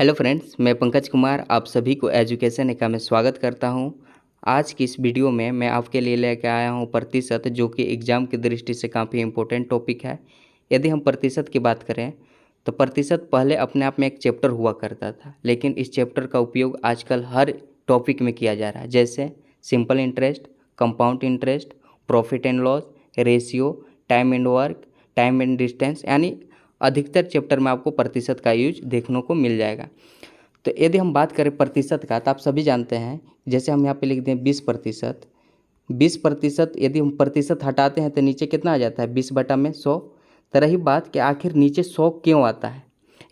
Hello friends, मैं पंकज कुमार आप सभी को एजुकेशन एका में स्वागत करता हूं। आज की इस वीडियो में मैं आपके लिए लेकर आया हूं प्रतिशत, जो कि एग्ज़ाम की दृष्टि से काफ़ी इम्पोर्टेंट टॉपिक है। यदि हम प्रतिशत की बात करें तो प्रतिशत पहले अपने आप में एक चैप्टर हुआ करता था, लेकिन इस चैप्टर का उपयोग आजकल हर टॉपिक में किया जा रहा है, जैसे simple interest, compound interest, profit and loss, ratio, time and work, time and distance, यानी अधिकतर चैप्टर में आपको प्रतिशत का यूज देखने को मिल जाएगा। तो यदि हम बात करें प्रतिशत का, तो आप सभी जानते हैं, जैसे हम यहाँ पे लिख दें 20%। 20% यदि हम प्रतिशत हटाते हैं तो नीचे कितना आ जाता है, 20/100। तो रही बात कि आखिर नीचे 100 क्यों आता है,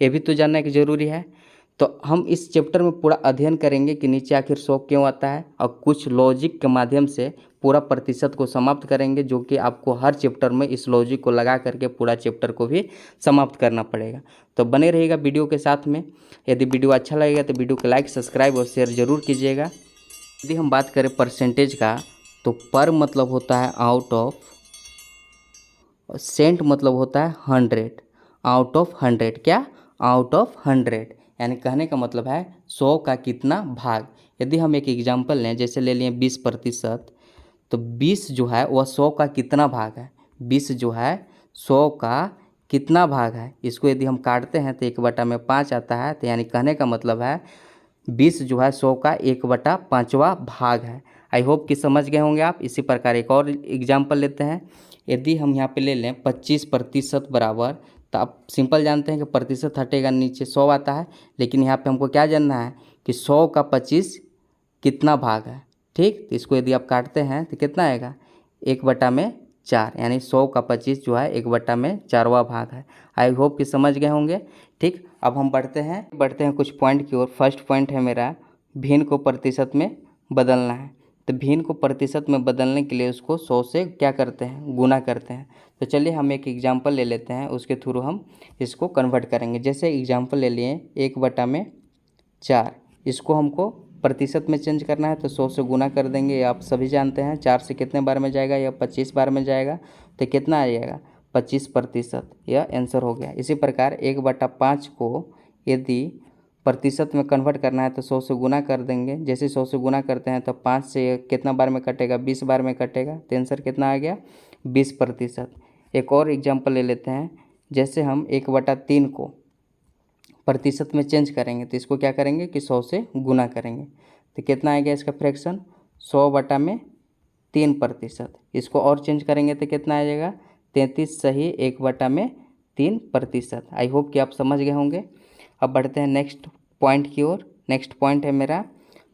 ये भी तो जानना कि ज़रूरी है। तो हम इस चैप्टर में पूरा अध्ययन करेंगे कि नीचे आखिर 100 क्यों आता है, और कुछ लॉजिक के माध्यम से पूरा प्रतिशत को समाप्त करेंगे, जो कि आपको हर चैप्टर में इस लॉजिक को लगा करके पूरा चैप्टर को भी समाप्त करना पड़ेगा। तो बने रहिएगा वीडियो के साथ में। यदि वीडियो अच्छा लगेगा तो वीडियो को लाइक, सब्सक्राइब और शेयर ज़रूर कीजिएगा। यदि हम बात करें परसेंटेज का, तो पर मतलब होता है आउट ऑफ, सेंट मतलब होता है 100, आउट ऑफ 100। क्या? आउट ऑफ 100, यानी कहने का मतलब है 100 का कितना भाग। यदि हम एक एग्जांपल लें, जैसे ले लिए 20%, तो 20 जो है वह 100 का कितना भाग है, 20 जो है 100 का कितना भाग है। इसको यदि हम काटते हैं तो 1/5 आता है। तो यानी कहने का मतलब है 20 जो है 100 का 1/5वां भाग है। आई होप कि समझ गए होंगे आप। इसी प्रकार एक और एग्जाम्पल लेते हैं। यदि हम यहाँ पे ले लें 25% बराबर, तो आप सिंपल जानते हैं कि प्रतिशत हटेगा नीचे 100 आता है, लेकिन यहाँ पे हमको क्या जानना है कि 100 का 25 कितना भाग है। ठीक, तो इसको यदि आप काटते हैं तो कितना आएगा, 1/4, यानी 100 का 25 जो है 1/4वां भाग है। आई होप कि समझ गए होंगे। ठीक, अब हम बढ़ते हैं कुछ पॉइंट की ओर। फर्स्ट पॉइंट है मेरा, भिन्न को प्रतिशत में बदलना है। तो भिन्न को प्रतिशत में बदलने के लिए उसको 100 से क्या करते हैं, गुना करते हैं। तो चलिए हम एक एग्जाम्पल ले लेते हैं, उसके थ्रू हम इसको कन्वर्ट करेंगे। जैसे एग्जाम्पल ले लिए 1/4, इसको हमको प्रतिशत में चेंज करना है, तो 100 से गुना कर देंगे। आप सभी जानते हैं 4 से कितने बार में जाएगा, या 25 बार में जाएगा, तो कितना आ जाएगा, 25%। यह आंसर हो गया। इसी प्रकार 1/5 को यदि प्रतिशत में कन्वर्ट करना है तो 100 से गुना कर देंगे। जैसे 100 से गुना करते हैं तो 5 से कितना बार में कटेगा, 20 बार में कटेगा, तो आंसर कितना आ गया, 20%। एक और एग्जाम्पल ले लेते हैं। जैसे हम 1/3 को प्रतिशत में चेंज करेंगे, तो इसको क्या करेंगे कि 100 से गुना करेंगे, तो कितना आएगा इसका फ्रैक्शन, 100/3%। इसको और चेंज करेंगे तो कितना आ जाएगा, 33 सही 1/3%। आई होप कि आप समझ गए होंगे। अब बढ़ते हैं नेक्स्ट पॉइंट की ओर। नेक्स्ट पॉइंट है मेरा,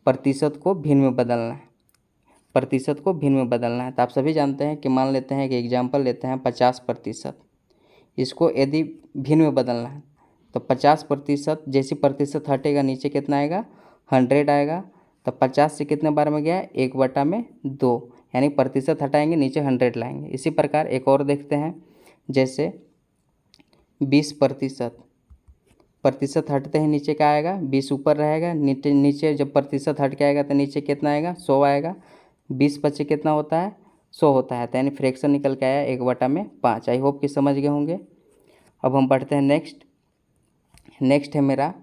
प्रतिशत को भिन्न में बदलना है। प्रतिशत को भिन्न में बदलना है, तो आप सभी जानते हैं कि मान लेते हैं कि एग्जाम्पल लेते हैं 50%। इसको यदि भिन्न में बदलना है तो 50%, जैसे प्रतिशत हटेगा नीचे कितना आएगा, 100 आएगा। तो 50 से कितने बार में गया, 1/2, यानी प्रतिशत हटाएंगे नीचे 100 लाएंगे। इसी प्रकार एक और देखते हैं। जैसे 20%, प्रतिशत हटते हैं नीचे क्या आएगा, 20 ऊपर रहेगा, नीचे जब प्रतिशत हट के आएगा तो नीचे कितना आएगा, 100 आएगा। 20 बचे कितना होता है, 100 होता है, तो यानी फ्रैक्शन निकल के आया 1/5। आई होप कि समझ गए होंगे। अब हम बढ़ते हैं नेक्स्ट है मेरा,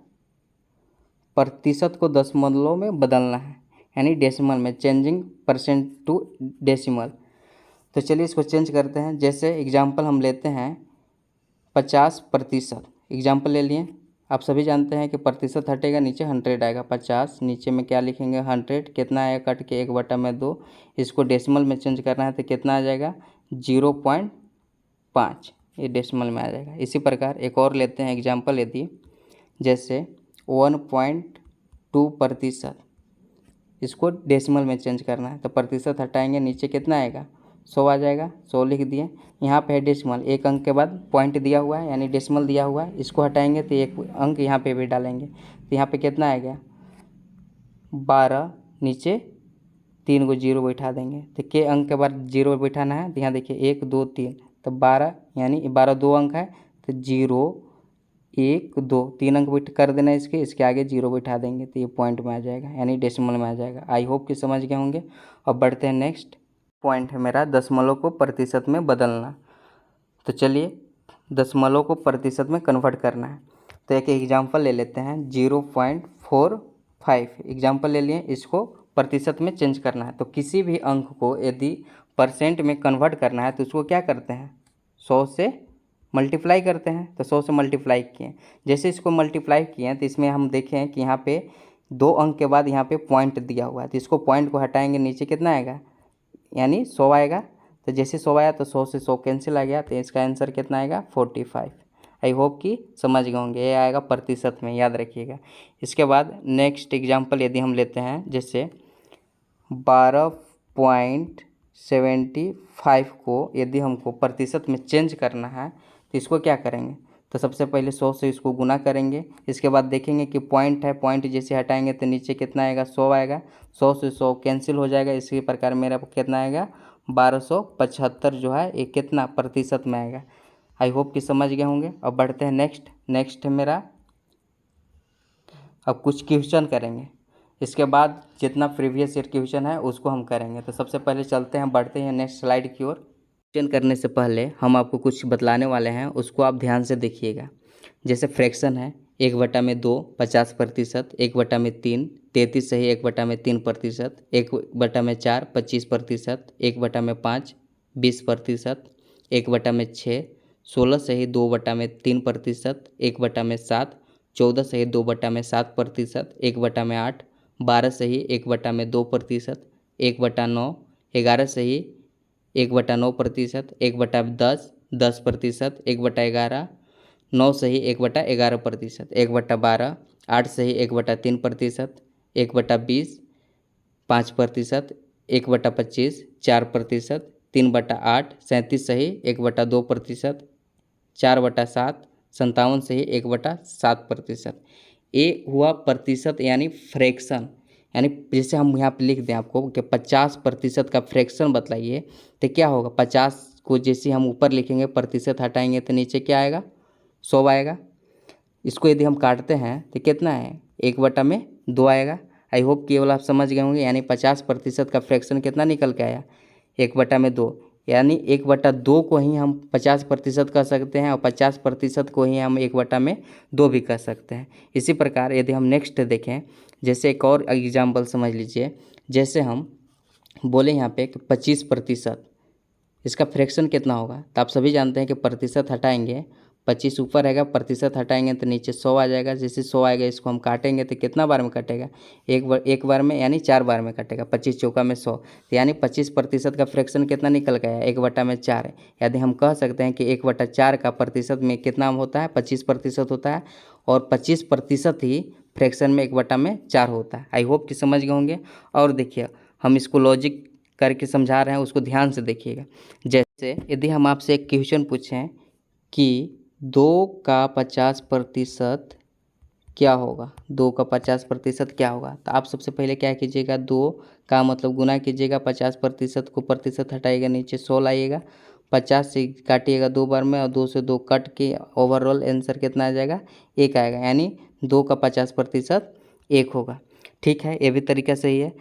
प्रतिशत को दशमलव में बदलना है, यानी डेसिमल में, चेंजिंग परसेंट टू डेसिमल। तो चलिए इसको चेंज करते हैं। जैसे एग्जाम्पल हम लेते हैं 50%, एग्जाम्पल ले लिए। आप सभी जानते हैं कि प्रतिशत हटेगा नीचे 100 आएगा, 50 नीचे में क्या लिखेंगे, 100, कितना आएगा कट के 1/2। इसको डेसिमल में चेंज करना है तो कितना आ जाएगा, 0.5, ये डेसिमल में आ जाएगा। इसी प्रकार एक और लेते हैं एग्जाम्पल। यदि जैसे 1.2%, इसको डेसिमल में चेंज करना है तो प्रतिशत हटाएंगे, नीचे कितना आएगा, 100 आ जाएगा। 100 लिख दिए। यहाँ पे है डेसिमल, एक अंक के बाद पॉइंट दिया हुआ है, यानी डेसिमल दिया हुआ है। इसको हटाएंगे तो एक अंक यहाँ पे भी डालेंगे, तो यहाँ पे कितना आएगा, 12, नीचे 3 को 0 बैठा देंगे। तो के अंक के बाद 0 बैठाना है, तो यहाँ देखिए 1 2 3, तो 12, यानी 12 दो अंक है, तो 0 1 2 3 अंक बैठ कर देना, इसके आगे 0 बैठा देंगे, तो ये पॉइंट में आ जाएगा, यानी डेसिमल में आ जाएगा। आई होप कि समझ गए होंगे। अब बढ़ते हैं नेक्स्ट पॉइंट है मेरा, दशमलव को प्रतिशत में बदलना। तो चलिए दशमलव को प्रतिशत में कन्वर्ट करना है। तो एक एग्जाम्पल ले लेते हैं 0.45 एग्जाम्पल ले लिए, इसको प्रतिशत में चेंज करना है। तो किसी भी अंक को यदि परसेंट में कन्वर्ट करना है तो उसको क्या करते हैं, 100 से मल्टीप्लाई करते हैं। तो 100 से मल्टीप्लाई किए, जैसे इसको मल्टीप्लाई किए हैं तो इसमें हम देखें कि यहाँ पे 2 अंक के बाद यहाँ पे पॉइंट दिया हुआ है, तो इसको पॉइंट को हटाएंगे, नीचे कितना आएगा, यानी 100 आएगा। तो जैसे 100 आया तो 100 से 100 कैंसिल आ गया, तो इसका आंसर कितना आएगा 45। आई होप कि समझ गए होंगे, ये आएगा प्रतिशत में, याद रखिएगा। इसके बाद नेक्स्ट एग्जांपल यदि हम लेते हैं, जैसे 12.75 को यदि हमको प्रतिशत में चेंज करना है तो इसको क्या करेंगे, तो सबसे पहले 100 से इसको गुना करेंगे। इसके बाद देखेंगे कि पॉइंट है, पॉइंट जैसे हटाएंगे तो नीचे कितना आएगा, 100 आएगा। 100 से 100 कैंसिल हो जाएगा, इसी प्रकार मेरा कितना आएगा 1275 जो है ये कितना प्रतिशत में आएगा। आई होप कि समझ गए होंगे। अब बढ़ते हैं नेक्स्ट है मेरा, अब कुछ क्वेश्चन करेंगे, इसके बाद जितना प्रीवियस ईयर क्वेश्चन है उसको हम करेंगे। तो सबसे पहले चलते हैं, बढ़ते हैं नेक्स्ट स्लाइड की ओर। क्वेश्चन करने से पहले हम आपको कुछ बतलाने वाले हैं, उसको आप ध्यान से देखिएगा। जैसे फ्रैक्शन है 1/2 50%, 1/3 33 सही 1/3%, 1/4 25%, 1/5 20%, 1/6 16 सही 2/3%, 1/7 14 सही 2/7%, 1/8 12 सही 1/2%, 1/9 11 सही 1/9%, 1/10 10%, 1/11 9 सही 1/11%, 1/12 8 सही 1/3%, 1/20 5%, 1/25 4%, 3/8 37 सही 1/2%, 4/7 57 सही 1/7%। ये हुआ प्रतिशत यानी फ्रैक्शन, यानी जैसे हम यहाँ पे लिख दें आपको कि 50% का फ्रैक्शन बतलाइए, तो क्या होगा, 50 को जैसे हम ऊपर लिखेंगे प्रतिशत हटाएंगे तो नीचे क्या आएगा 100 आएगा। इसको यदि हम काटते हैं तो कितना है 1/2 आएगा। आई होप केवल आप समझ गए होंगे, यानी 50% का फ्रैक्शन कितना निकल के आया 1/2, यानी 1/2 को ही हम 50% कह सकते हैं और 50% को ही हम 1/2 भी कह सकते हैं। इसी प्रकार यदि हम नेक्स्ट देखें, जैसे एक और एग्जाम्पल समझ लीजिए, जैसे हम बोले यहाँ पे कि 25%, इसका फ्रैक्शन कितना होगा, तो आप सभी जानते हैं कि प्रतिशत हटाएंगे 25 ऊपर रहेगा, प्रतिशत हटाएंगे तो नीचे 100 आ जाएगा। जैसे 100 आएगा इसको हम काटेंगे तो कितना बार में कटेगा, एक बार में, यानी 4 बार में कटेगा। 25 चौका में 100, तो यानी 25% का फ्रैक्शन कितना निकल गया 1/4। यदि हम कह सकते हैं कि 1/4 का प्रतिशत में कितना होता है 25% होता है, और 25% ही फ्रैक्शन में 1/4 होता है। आई होप कि समझ गए होंगे। और देखिए हम इसको लॉजिक करके समझा रहे हैं, उसको ध्यान से देखिएगा। जैसे यदि हम आपसे एक क्वेश्चन पूछें कि 2 का 50% क्या होगा, 2 का 50% क्या होगा, तो आप सबसे पहले क्या कीजिएगा, 2 का मतलब गुना कीजिएगा, 50% को प्रतिशत हटाइएगा, नीचे 100 लाइएगा, 50 से काटिएगा 2 बार में और 2 से 2 कट के ओवरऑल आंसर कितना आ जाएगा 1 आएगा, यानी 2 का 50% 1 होगा। ठीक है, ये भी तरीका सही है।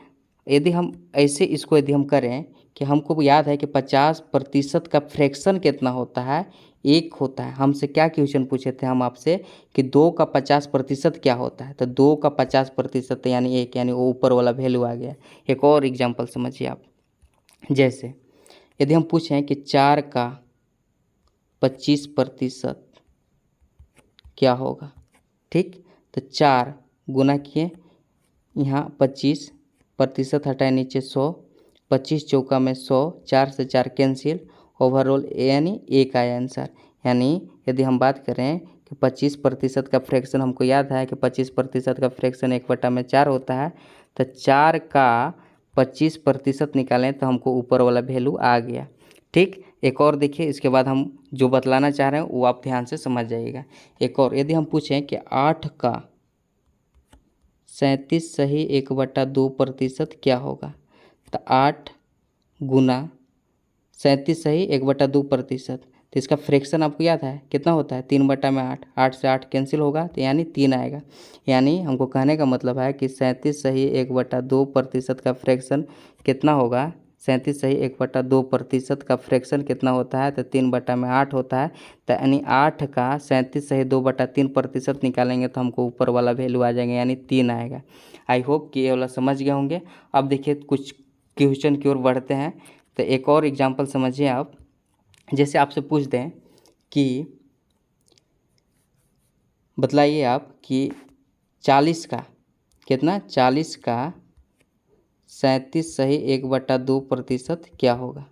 यदि हम ऐसे इसको यदि हम करें कि हमको याद है कि 50% का फ्रैक्शन कितना होता है 1 होता है। हमसे क्या क्वेश्चन पूछे थे हम आपसे कि 2 का 50% क्या होता है, तो 2 का 50% यानी 1, यानी वो ऊपर वाला वैल्यू आ गया। एक और एग्जांपल समझिए आप, जैसे यदि हम पूछें कि 4 का 25% क्या होगा, ठीक, तो 4 गुना किए, यहाँ 25% हटाए, नीचे 100, 25 चौका में 100, 4 से 4 कैंसिल, ओवरऑल यानी 1 आया आंसर। यानी यदि हम बात करें कि 25% का फ्रैक्शन, हमको याद है कि 25% का फ्रैक्शन 1/4 होता है, तो 4 का 25% निकालें तो हमको ऊपर वाला वैल्यू आ गया। ठीक, एक और देखिए, इसके बाद हम जो बतलाना चाह रहे हैं वो आप ध्यान से समझ जाइएगा। एक और यदि हम पूछें कि 8 का 37 सही 1/2% क्या होगा, तो 8 गुना 37 सही 1/2%, तो इसका फ्रैक्शन आपको याद है कितना होता है 3/8, 8 से 8 कैंसिल होगा तो यानी 3 आएगा। यानी हमको कहने का मतलब है कि 37 सही 1/2% का फ्रैक्शन कितना होगा 37.2% का फ्रैक्शन कितना होता है, तो 3/8 होता है। तो यानी 8 का 37.2/3% निकालेंगे तो हमको ऊपर वाला वैल्यू आ जाएगा, यानी 3 आएगा। आई होप कि ये वाला समझ गए होंगे। अब देखिए कुछ क्वेश्चन की ओर बढ़ते हैं। तो एक और एग्जाम्पल समझिए आप। जैसे आपसे पूछ दें कि बतलाइए आप कि 40 का कितना, 40 का 37.1/2% क्या होगा।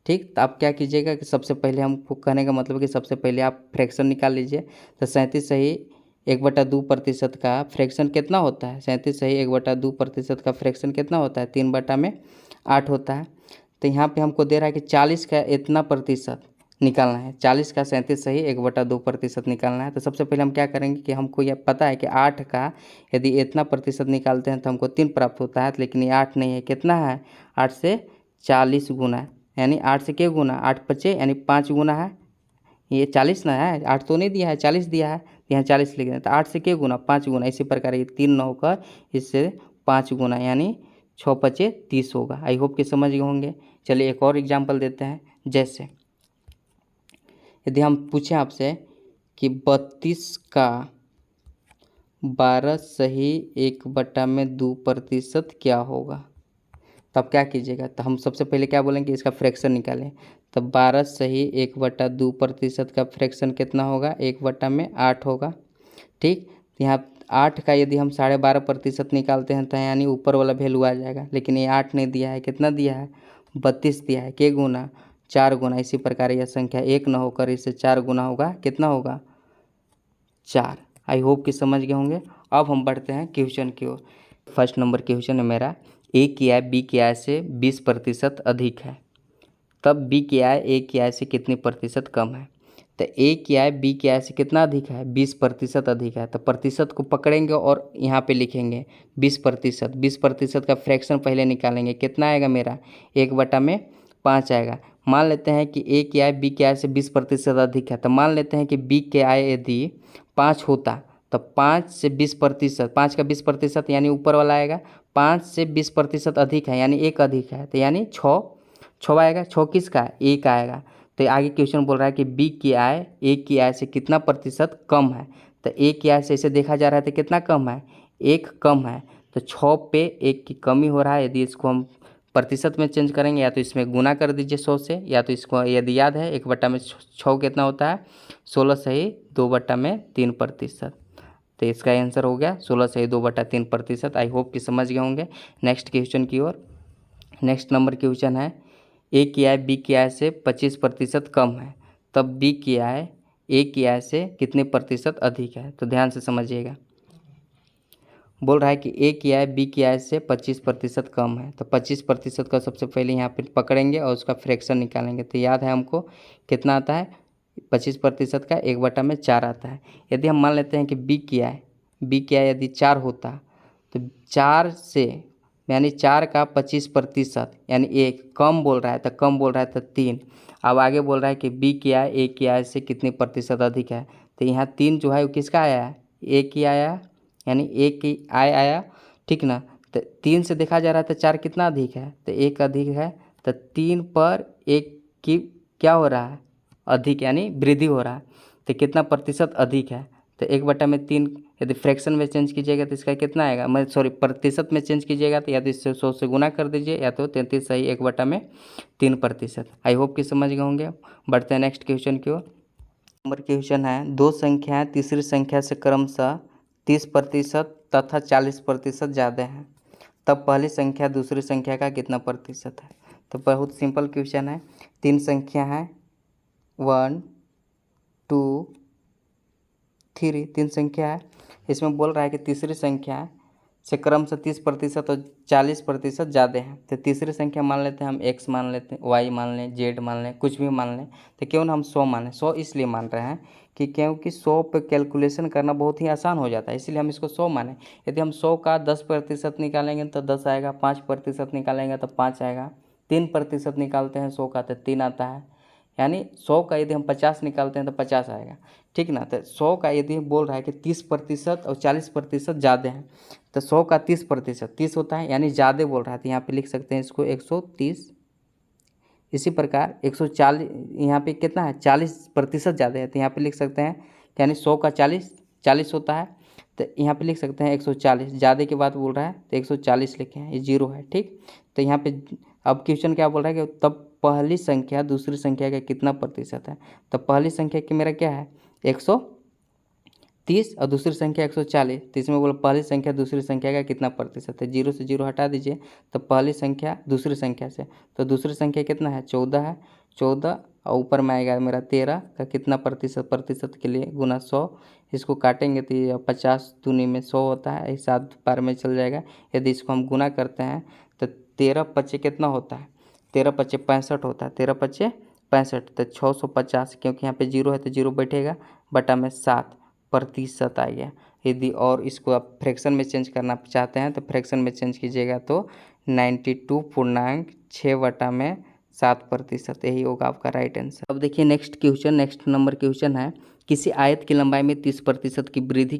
ठीक, तो आप क्या कीजिएगा कि सबसे पहले हमको कहने का मतलब कि सबसे पहले आप फ्रैक्शन निकाल लीजिए। तो 37.1/2% का फ्रैक्शन कितना होता है, 37.1/2% का फ्रैक्शन कितना होता है, 3/8 होता है। तो यहाँ पे हमको दे रहा है कि 40 का इतना प्रतिशत निकालना है, 40 का 37.1/2% निकालना है। तो सबसे पहले हम क्या करेंगे कि हमको यह पता है कि 8 का यदि इतना प्रतिशत निकालते हैं तो हमको 3 प्राप्त होता है, लेकिन ये 8 नहीं है, कितना है, 8 से 40 गुना है, यानी 8 से क्या गुना, 8 पचे यानी 5 गुना है। ये 40 ना है, 8 तो नहीं दिया है, 40 दिया है, यहाँ 40 लिख दें। तो 8 से क्या गुना, 5 गुना। इसी प्रकार ये 3 न होकर इससे 5 गुना, यानी 6 पचे 30 होगा। आई होप कि समझ गए होंगे। चलिए एक और एग्जाम्पल देते हैं। जैसे यदि हम पूछें आपसे कि 32 का 12/1/2% क्या होगा, तब क्या कीजिएगा। तो हम सबसे पहले क्या बोलेंगे, इसका फ्रैक्शन निकालें। तो 12/1/2% का फ्रैक्शन कितना होगा, 1/8 होगा। ठीक, तो यहाँ 8 का यदि हम 12.5% निकालते हैं तो यानी ऊपर वाला वैल्यू आ जाएगा, लेकिन ये 8 नहीं दिया है, कितना दिया है, 32 दिया है। के गुना, 4 गुना। इसी प्रकार यह संख्या 1 न होकर इससे 4 गुना होगा, कितना होगा, 4। आई होप कि समझ गए होंगे। अब हम बढ़ते हैं क्वेश्चन की ओर। फर्स्ट नंबर क्वेश्चन है मेरा, ए की आय बी की आय से 20% अधिक है, तब बी की आय ए की आय से कितनी प्रतिशत कम है। तो ए की आय बी की आय से कितना अधिक है, 20% अधिक है। तो प्रतिशत को पकड़ेंगे और यहाँ पे लिखेंगे 20%। 20% का फ्रैक्शन पहले निकालेंगे, कितना आएगा मेरा, 1/5 आएगा। मान लेते हैं कि ए की आय बी की आय से 20% अधिक है। तो मान लेते हैं कि बी की आय यदि 5 होता तो 5 से 20%, 5 का 20% यानी ऊपर वाला आएगा, 5 से 20% अधिक है यानी 1 अधिक है, तो यानी 6 आएगा। 6 किसका, ए का आएगा। तो आगे क्वेश्चन बोल रहा है कि बी की आय ए की आय से कितना प्रतिशत कम है। तो ए की आय से इसे देखा जा रहा है तो कितना कम है, 1 कम है। तो 6 पे 1 की कमी हो रहा है। यदि इसको हम प्रतिशत में चेंज करेंगे, या तो इसमें गुना कर दीजिए 100 से, या तो इसको यदि याद है 1/6 कितना होता है, 16/2/3%। तो इसका आंसर हो गया 16/2/3%। आई होप कि समझ गए होंगे। नेक्स्ट क्वेश्चन की ओर। नेक्स्ट नंबर क्वेश्चन है, ए की आय बी की आय से 25% कम है, तब बी की आय ए की आय से कितने प्रतिशत अधिक है। तो ध्यान से समझिएगा। बोल रहा है कि ए की आय बी की आय से 25% कम है। तो 25% का सबसे पहले यहाँ पे पकड़ेंगे और उसका फ्रैक्शन निकालेंगे। तो याद है हमको कितना आता है, 25% का 1/4 आता है। यदि हम मान लेते हैं कि बी की आय यदि 4 होता तो 4 से यानी 4 का 25% यानी 1 कम बोल रहा है, तो कम बोल रहा है तो 3। अब आगे बोल रहा है कि बी की आय ए की आय से कितनी प्रतिशत अधिक है। तो यहाँ 3 जो है वो किसका आया है, ए की आया, यानी ए की आय आया। ठीक ना, तो 3 से देखा जा रहा है तो 4 कितना अधिक है, तो 1 अधिक है। तो 3 पर 1 की क्या हो रहा है, अधिक, यानी वृद्धि हो रहा है। तो कितना प्रतिशत अधिक है, तो 1/3 यदि फ्रैक्शन में चेंज कीजिएगा तो इसका कितना आएगा, प्रतिशत में चेंज कीजिएगा तो या तो इससे 100 से गुना कर दीजिए, या तो 33/1/3%। आई होप कि समझ गए होंगे। बढ़ते हैं नेक्स्ट क्वेश्चन की ओर। नंबर क्वेश्चन है, दो संख्याएं तीसरी संख्या से क्रमशः 30% तथा 40% ज़्यादा हैं, तब पहली संख्या दूसरी संख्या का कितना प्रतिशत है। तो बहुत सिंपल क्वेश्चन है। 3 संख्या है, 1 2 3, 3 संख्या है। इसमें बोल रहा है कि तीसरी संख्या से क्रमशः 30% और 40% ज़्यादा है। तो तीसरी संख्या मान लेते हैं हम, x मान लेते हैं, y मान लें, z मान लें, कुछ भी मान लें। तो क्यों ना हम 100 मानें। 100 इसलिए मान रहे हैं कि क्योंकि 100 पे कैलकुलेशन करना बहुत ही आसान हो जाता है, इसलिए हम इसको 100 मानें। यदि हम 100 का 10% निकालेंगे तो 10 आएगा, 5% निकालेंगे तो 5 आएगा, 3% निकालते हैं 100 का तो 3 आता है, यानी 100 का यदि हम 50 निकालते हैं तो 50 आएगा। ठीक ना, तो 100 का यदि बोल रहा है कि 30% और 40% ज़्यादा है, तो 100 का 30% 30 होता है, यानी ज़्यादा बोल रहा है। तो यहाँ पे लिख सकते हैं इसको 130 इसी प्रकार 140 यहाँ पे कितना है 40% ज़्यादा है, तो यहाँ पे लिख सकते हैं यानी 100 का 40 होता है, तो यहाँ पे लिख सकते हैं 140। ज़्यादा की बात बोल रहा है तो 140 लिखे हैं, ये 0 है। ठीक, तो यहाँ पे अब क्वेश्चन क्या बोल रहा है कि तब पहली संख्या दूसरी संख्या का कितना प्रतिशत है। तो पहली संख्या की मेरा क्या है 130 और दूसरी संख्या 140, तो इसमें बोला पहली संख्या दूसरी संख्या का कितना प्रतिशत है। 0 से 0 हटा दीजिए, तो पहली संख्या दूसरी संख्या से, तो दूसरी संख्या कितना है 14 है, 14 और ऊपर में आएगा मेरा 13 का कितना प्रतिशत, प्रतिशत के लिए गुना 100, इसको काटेंगे तो ये 50 दूनी में 100 होता है, ये 7 बार में चल जाएगा। यदि इसको हम गुना करते हैं तो 13 पच्चे कितना होता है, 13 पच्चे 65 होता है, 13 पच्चे 65, तो 650, क्योंकि यहाँ पे 0 है तो 0 बैठेगा, बटा में 7% आ गया। यदि और इसको आप फ्रैक्शन में चेंज करना चाहते हैं तो फ्रैक्शन में चेंज कीजिएगा तो 92.6 बटा में 7%, यही होगा आपका राइट आंसर। अब देखिए नेक्स्ट नंबर क्वेश्चन है, किसी आयत की लंबाई में 30% की वृद्धि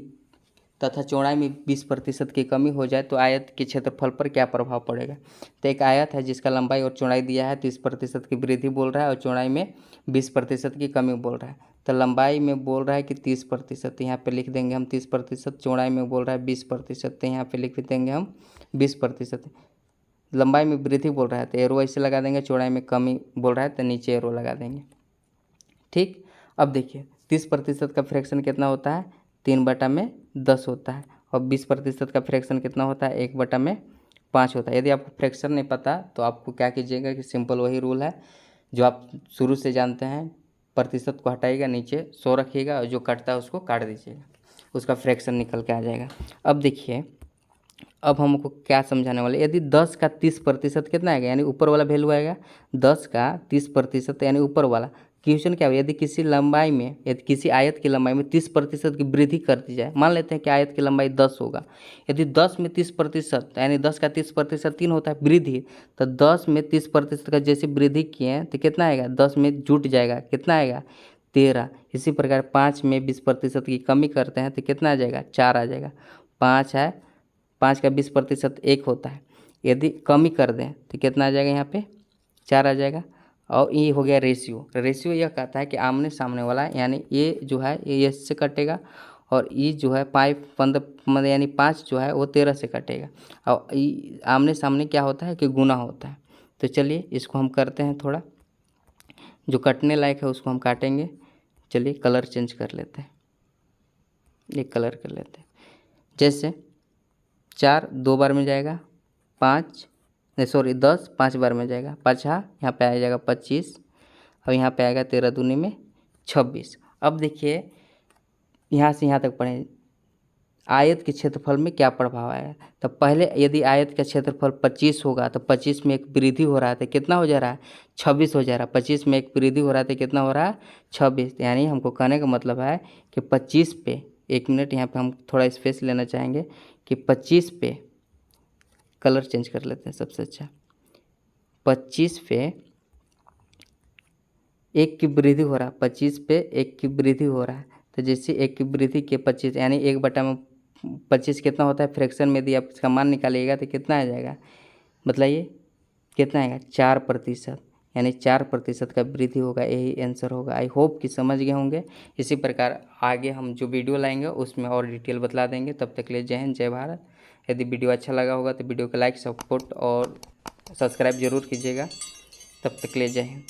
तथा चौड़ाई में 20% की कमी हो जाए तो आयत के क्षेत्रफल पर क्या प्रभाव पड़ेगा। तो एक आयत है जिसका लंबाई और चौड़ाई दिया है, 30% की वृद्धि बोल रहा है और चौड़ाई में 20% की कमी बोल रहा है। तो लंबाई में बोल रहा है कि 30%, यहाँ पे लिख देंगे हम 30%, चौड़ाई में बोल रहा है 20%, तो यहाँ पे लिख देंगे हम 20%। लंबाई में वृद्धि बोल रहा है तो एरो ऐसे लगा देंगे, चौड़ाई में कमी बोल रहा है तो नीचे एरो लगा देंगे। ठीक, अब देखिए 30% का फ्रैक्शन कितना होता है 3/10 होता है, और 20% का फ्रैक्शन कितना होता है 1/5 होता है। यदि आपको फ्रैक्शन नहीं पता तो आपको क्या कीजिएगा कि सिंपल वही रूल है जो आप शुरू से जानते हैं, प्रतिशत को हटाइएगा, नीचे 100 रखिएगा और जो कटता है उसको काट दीजिएगा, उसका फ्रैक्शन निकल के आ जाएगा। अब देखिए अब हमको क्या समझाने वाले, यदि 10 का 30% कितना आएगा, यानी ऊपर वाला वैल्यू आएगा 10 का 30% यानी ऊपर वाला। क्वेश्चन क्या है, यदि किसी आयत की लंबाई में 30% की वृद्धि कर दी जाए, मान लेते हैं कि आयत की लंबाई 10 होगा, यदि 10 में 30% यानी 10 का 30% 3 होता है वृद्धि, तो 10 में 30% का जैसे वृद्धि किए तो कितना आएगा 10 में जुट जाएगा, कितना आएगा 13। इसी प्रकार 5 में 20% की कमी करते हैं तो कितना आ जाएगा 4 आ जाएगा। 5 है, 5 का 20% 1 होता है, यदि कमी कर दें तो कितना आ जाएगा यहाँ पे 4 आ जाएगा। और ये हो गया रेशियो यह कहता है कि आमने सामने वाला यानी ये जो है ये इससे कटेगा, और ये जो है 15 मतलब यानी 5 जो है वो 13 से कटेगा, और आमने सामने क्या होता है कि गुना होता है। तो चलिए इसको हम करते हैं, थोड़ा जो कटने लायक है उसको हम काटेंगे। चलिए कलर चेंज कर लेते हैं, एक कलर कर लेते हैं, जैसे 4 2 बार में जाएगा, 10 5 बार में जाएगा, 5 यहाँ पे आ जाएगा 25, और यहाँ पे आएगा 13 दूनी में 26। अब देखिए यहाँ से यहाँ तक पढ़ें, आयत के क्षेत्रफल में क्या प्रभाव आया। तो पहले यदि आयत का क्षेत्रफल 25 होगा तो 25 में एक वृद्धि हो रहा है तो कितना हो जा रहा है 26 हो जा रहा है। 25 में एक वृद्धि हो रहा है तो कितना हो रहा है 26, यानी हमको कहने का मतलब है कि 25 पे, एक मिनट यहाँ पे हम थोड़ा स्पेस लेना चाहेंगे कि 25 पे कलर चेंज कर लेते हैं सबसे अच्छा। 25 पे 1 की वृद्धि हो रहा है, 25 पे 1 की वृद्धि हो रहा है, तो जैसे 1 की वृद्धि के 25 यानी 1/25 कितना होता है फ्रैक्शन में, यदि आप इसका मान निकालिएगा तो कितना आ जाएगा, बताइए कितना आएगा 4%, यानी 4% का वृद्धि होगा, यही आंसर होगा। आई होप कि समझ गए होंगे। इसी प्रकार आगे हम जो वीडियो लाएंगे उसमें और डिटेल बतला देंगे। तब तक के लिए जय हिंद जय भारत। यदि वीडियो अच्छा लगा होगा तो वीडियो को लाइक सपोर्ट और सब्सक्राइब जरूर कीजिएगा। तब तक के लिए जय हिंद।